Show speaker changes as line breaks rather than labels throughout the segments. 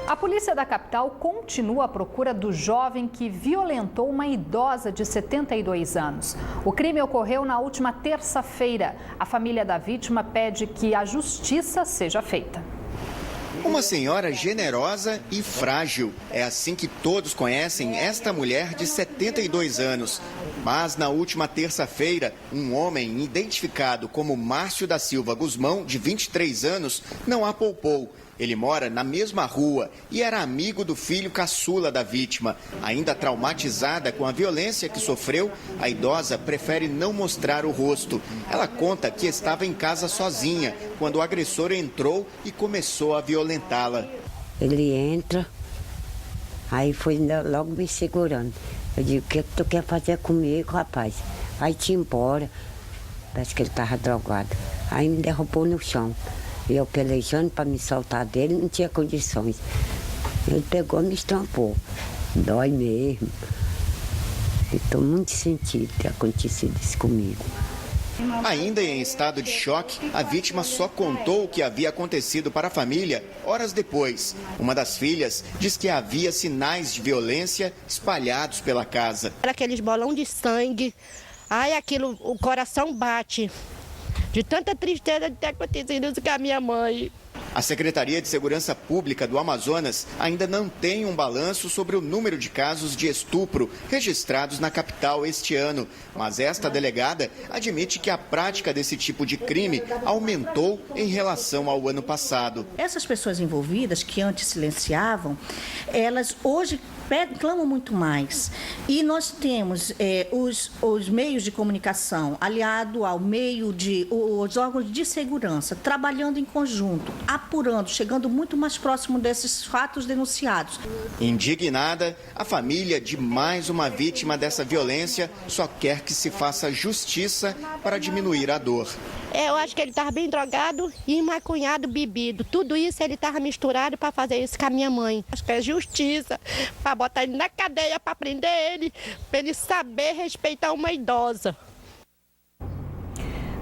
A polícia da capital continua à procura do jovem que violentou uma idosa de 72 anos. O crime ocorreu na última terça-feira. A família da vítima pede que a justiça seja feita.
Uma senhora generosa e frágil. É assim que todos conhecem esta mulher de 72 anos. Mas na última terça-feira, um homem identificado como Márcio da Silva Guzmão, de 23 anos, não a poupou. Ele mora na mesma rua e era amigo do filho caçula da vítima. Ainda traumatizada com a violência que sofreu, a idosa prefere não mostrar o rosto. Ela conta que estava em casa sozinha quando o agressor entrou e começou a violentá-la.
Ele entra, aí foi logo me segurando. Eu digo, o que tu quer fazer comigo, rapaz? Vai-te embora. Parece que ele estava drogado. Aí me derrubou no chão. Eu pelejando para me soltar dele, não tinha condições. Ele pegou e me estampou. Dói mesmo. Estou muito sentido ter acontecido isso comigo.
Ainda em estado de choque, a vítima só contou o que havia acontecido para a família horas depois. Uma das filhas diz que havia sinais de violência espalhados pela casa.
Era aqueles bolão de sangue. Ai, aquilo, o coração bate. De tanta tristeza de ter acontecido isso com a minha mãe.
A Secretaria de Segurança Pública do Amazonas ainda não tem um balanço sobre o número de casos de estupro registrados na capital este ano. Mas esta delegada admite que a prática desse tipo de crime aumentou em relação ao ano passado.
Essas pessoas envolvidas, que antes silenciavam, elas hoje clamam muito mais. E nós temos os meios de comunicação, aliado ao meio os órgãos de segurança, trabalhando em conjunto, apurando, chegando muito mais próximo desses fatos denunciados.
Indignada, a família de mais uma vítima dessa violência só quer que se faça justiça para diminuir a dor.
Eu acho que ele estava bem drogado e maconhado, bebido. Tudo isso ele estava misturado para fazer isso com a minha mãe. Acho que é justiça, para botar ele na cadeia, para prender ele, para ele saber respeitar uma idosa.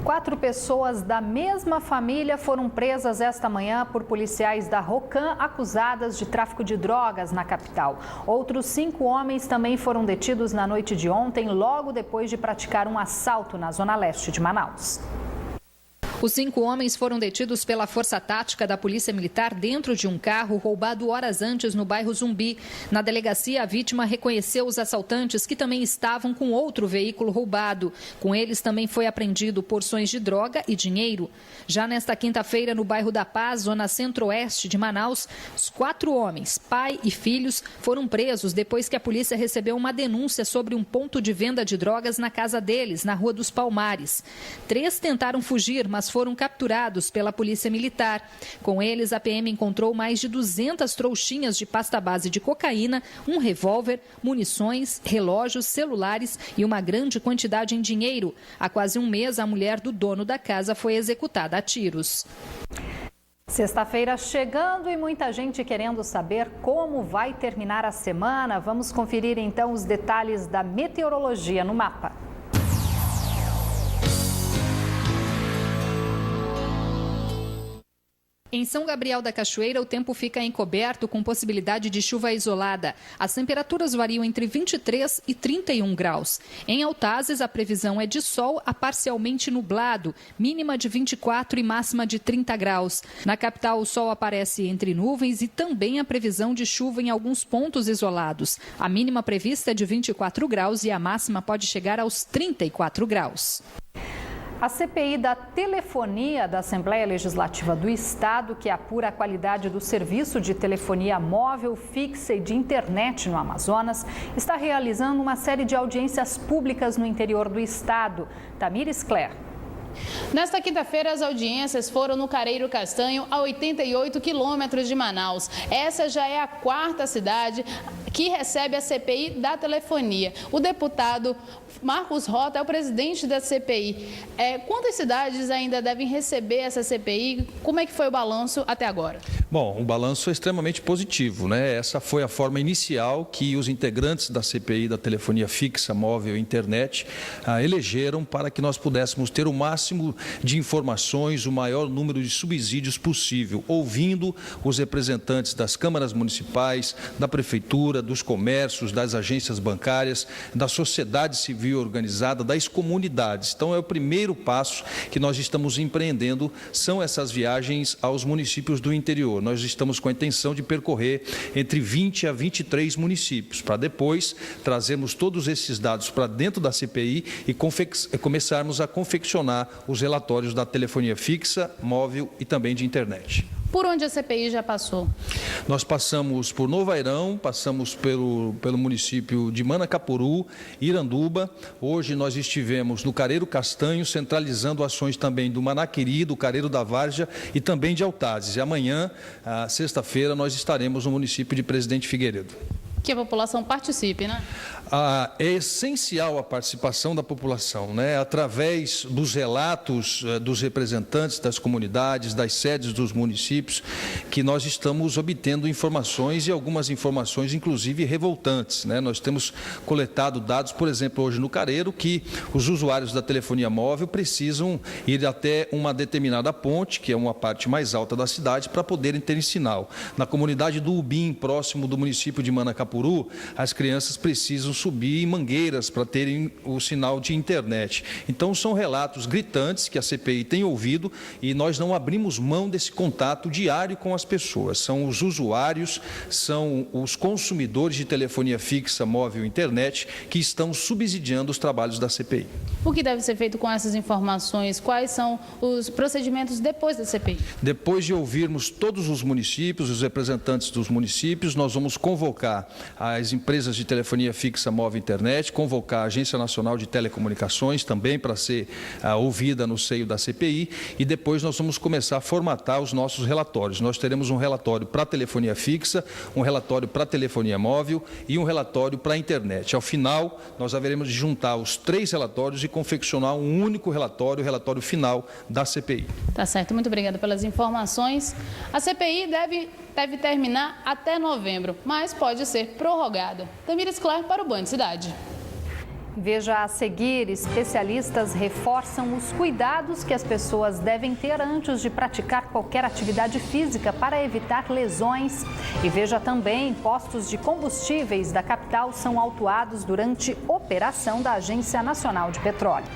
4 pessoas da mesma família foram presas esta manhã por policiais da Rocan, acusadas de tráfico de drogas na capital. Outros 5 homens também foram detidos na noite de ontem, logo depois de praticar um assalto na zona leste de Manaus. Os 5 homens foram detidos pela Força Tática da Polícia Militar dentro de um carro roubado horas antes no bairro Zumbi. Na delegacia, a vítima reconheceu os assaltantes que também estavam com outro veículo roubado. Com eles também foi apreendido porções de droga e dinheiro. Já nesta quinta-feira, no bairro da Paz, zona centro-oeste de Manaus, os 4 homens, pai e filhos, foram presos depois que a polícia recebeu uma denúncia sobre um ponto de venda de drogas na casa deles, na Rua dos Palmares. 3 tentaram fugir, mas foram capturados pela Polícia Militar. Com eles, a PM encontrou mais de 200 trouxinhas de pasta base de cocaína, um revólver, munições, relógios, celulares e uma grande quantidade em dinheiro. Há quase um mês, a mulher do dono da casa foi executada a tiros. Sexta-feira chegando e muita gente querendo saber como vai terminar a semana. Vamos conferir então os detalhes da meteorologia no mapa. Em São Gabriel da Cachoeira, o tempo fica encoberto com possibilidade de chuva isolada. As temperaturas variam entre 23 e 31 graus. Em Altazes, a previsão é de sol a parcialmente nublado, mínima de 24 e máxima de 30 graus. Na capital, o sol aparece entre nuvens e também a previsão de chuva em alguns pontos isolados. A mínima prevista é de 24 graus e a máxima pode chegar aos 34 graus. A CPI da telefonia da Assembleia Legislativa do Estado, que apura a qualidade do serviço de telefonia móvel, fixa e de internet no Amazonas, está realizando uma série de audiências públicas no interior do Estado. Tamires Claire.
Nesta quinta-feira, as audiências foram no Careiro Castanho, a 88 quilômetros de Manaus. Essa já é a 4ª cidade que recebe a CPI da telefonia. O deputado Marcos Rota é o presidente da CPI. Quantas cidades ainda devem receber essa CPI? Como é que foi o balanço até agora?
Bom, o balanço é extremamente positivo, né? Essa foi a forma inicial que os integrantes da CPI da telefonia fixa, móvel e internet elegeram para que nós pudéssemos ter o máximo de informações, o maior número de subsídios possível, ouvindo os representantes das câmaras municipais, da prefeitura, dos comércios, das agências bancárias, da sociedade civil organizada, das comunidades. Então, é o primeiro passo que nós estamos empreendendo, são essas viagens aos municípios do interior. Nós estamos com a intenção de percorrer entre 20 a 23 municípios, para depois trazermos todos esses dados para dentro da CPI e começarmos a confeccionar os relatórios da telefonia fixa, móvel e também de internet.
Por onde a CPI já passou?
Nós passamos por Novo Airão, passamos pelo município de Manacapuru, Iranduba. Hoje nós estivemos no Careiro Castanho, centralizando ações também do Manaquiri, do Careiro da Várzea e também de Altazes. E amanhã, sexta-feira, nós estaremos no município de Presidente Figueiredo.
Que a população participe, né?
É essencial a participação da população, né? Através dos relatos dos representantes das comunidades, das sedes dos municípios, que nós estamos obtendo informações e algumas informações, inclusive, revoltantes, né? Nós temos coletado dados, por exemplo, hoje no Careiro, que os usuários da telefonia móvel precisam ir até uma determinada ponte, que é uma parte mais alta da cidade, para poderem ter sinal. Na comunidade do Ubim, próximo do município de Manacapuru, as crianças precisam subir em mangueiras para terem o sinal de internet. Então, são relatos gritantes que a CPI tem ouvido e nós não abrimos mão desse contato diário com as pessoas. São os usuários, são os consumidores de telefonia fixa, móvel e internet que estão subsidiando os trabalhos da CPI.
O que deve ser feito com essas informações? Quais são os procedimentos depois da CPI?
Depois de ouvirmos todos os municípios, os representantes dos municípios, nós vamos convocar as empresas de telefonia fixa, móvel e internet, convocar a Agência Nacional de Telecomunicações também para ser ouvida no seio da CPI e depois nós vamos começar a formatar os nossos relatórios. Nós teremos um relatório para telefonia fixa, um relatório para telefonia móvel e um relatório para a internet. Ao final, nós haveremos de juntar os 3 relatórios e confeccionar um único relatório, o relatório final da CPI.
Tá certo, muito obrigada pelas informações. A CPI deve terminar até novembro, mas pode ser prorrogada. Tamires Clare para o Band Cidade.
Veja a seguir, especialistas reforçam os cuidados que as pessoas devem ter antes de praticar qualquer atividade física para evitar lesões. E veja também, postos de combustíveis da capital são autuados durante operação da Agência Nacional de Petróleo.